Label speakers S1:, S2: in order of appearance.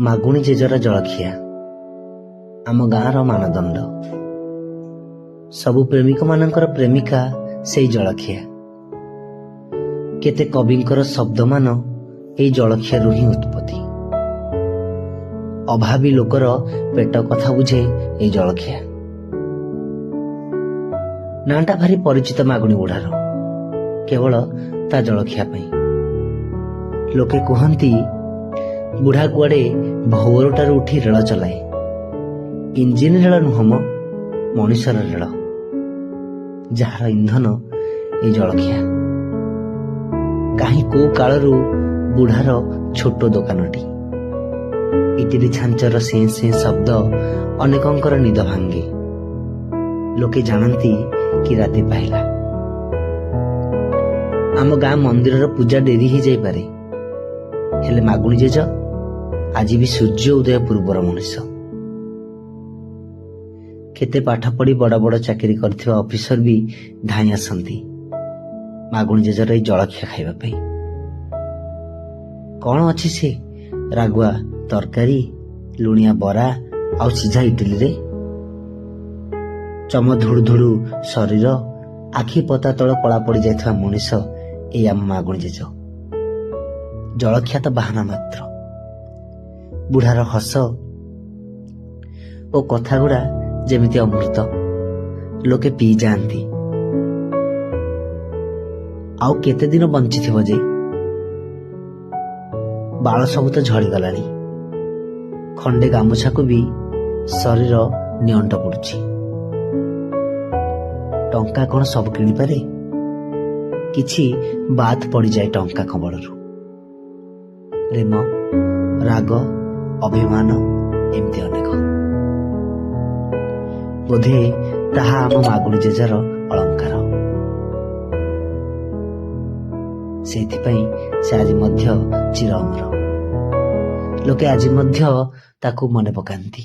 S1: ମାଗୁଣି ଜେଜର ଜଳଖିଆ ଆମ ଗାଁର ମାନଦଣ୍ଡ। ସବୁ ପ୍ରେମିକମାନଙ୍କର ପ୍ରେମିକା ସେଇ ଜଳଖିଆ। କେତେ କବିଙ୍କର ଶବ୍ଦମାନ ଏଇ ଜଳଖିଆରୁ ହିଁ ଉତ୍ପତ୍ତି। ଅଭାବୀ ଲୋକର ପେଟ କଥା ବୁଝେ ଏଇ ଜଳଖିଆ। ନାଁଟା ଭାରି ପରିଚିତ ମାଗୁଣି ବୁଢ଼ାର, କେବଳ ତା ଜଳଖିଆ ପାଇଁ। ଲୋକେ କୁହନ୍ତି ବୁଢ଼ା କୁଆଡ଼େ ଭୋରଟାରୁ ଉଠି ରେଳ ଚଲାଏ। ଇଞ୍ଜିନ ରେଳ ନୁହଁ ମ, ମଣିଷର ରେଳ, ଯାହାର ଇନ୍ଧନ ଏଇ ଜଳଖିଆ। କାହିଁ କୋଉ କାଳରୁ ବୁଢ଼ାର ଛୋଟ ଦୋକାନଟି। ଇଟିଲି ଛାଞ୍ଚର ସେଁ ସେଁ ଶବ୍ଦ ଅନେକଙ୍କର ନିଦ ଭାଙ୍ଗେ। ଲୋକେ ଜାଣନ୍ତି କି ରାତି ପାହିଲା। ଆମ ଗାଁ ମନ୍ଦିରର ପୂଜା ଡେରି ହେଇଯାଇପାରେ, ହେଲେ ମାଗୁଣି ଜେଜ ଆଜି ବି ସୂର୍ଯ୍ୟ ଉଦୟ ପୂର୍ବର ମଣିଷ। କେତେ ପାଠ ପଢି ବଡ ବଡ ଚାକିରି କରିଥିବା ଅଫିସର ବି ଧାଇଁ ଆସନ୍ତି ମାଗୁଣି ଜେଜର ଏଇ ଜଳଖିଆ ଖାଇବା ପାଇଁ। କଣ ଅଛି ସେ ରାଗୁଆ ତରକାରୀ, ଲୁଣିଆ ବରା ଆଉ ସିଝା ଇଟିଲିରେ? ଚମ ଧୁଡୁ ଧୁଡୁ ଶରୀର, ଆଖି ପତା ତଳ କଳା ପଡି ଯାଇଥିବା ମଣିଷ ଏଇ ଆମ ମାଗୁଣି ଜେଜ। ଜଳଖିଆ ତ ବାହାନା ମାତ୍ର। ବୁଢ଼ାର ହସ ଓ କଥା ଗୁଡା ଯେମିତି ଅମୃତ, ଲୋକେ ପିଇ ଯାଆନ୍ତି। ଆଉ କେତେ ଦିନ ବଞ୍ଚିଥିବ ଯେ? ବାଳ ସବୁ ତ ଝଡ଼ିଗଲାଣି। ଖଣ୍ଡେ ଗାମୁଛାକୁ ବି ଶରୀର ନିଅଣ୍ଟ ପଡୁଛି। ଟଙ୍କା କଣ ସବୁ କିଣିପାରେ? କିଛି ବାଦ ପଡିଯାଏ ଟଙ୍କା କବଳରୁ। ପ୍ରେମ, ରାଗ, ଅଭିମାନ, ଏମିତି ଅନେକ। ବୋଧେ ତାହା ଆମ ମାଗୁଣି ଜେଜର ଅଳଙ୍କାର। ସେଇଥିପାଇଁ ସେ ଆଜି ମଧ୍ୟ ଚିର ଅମର। ଲୋକେ ଆଜି ମଧ୍ୟ ତାକୁ ମନେ ପକାନ୍ତି।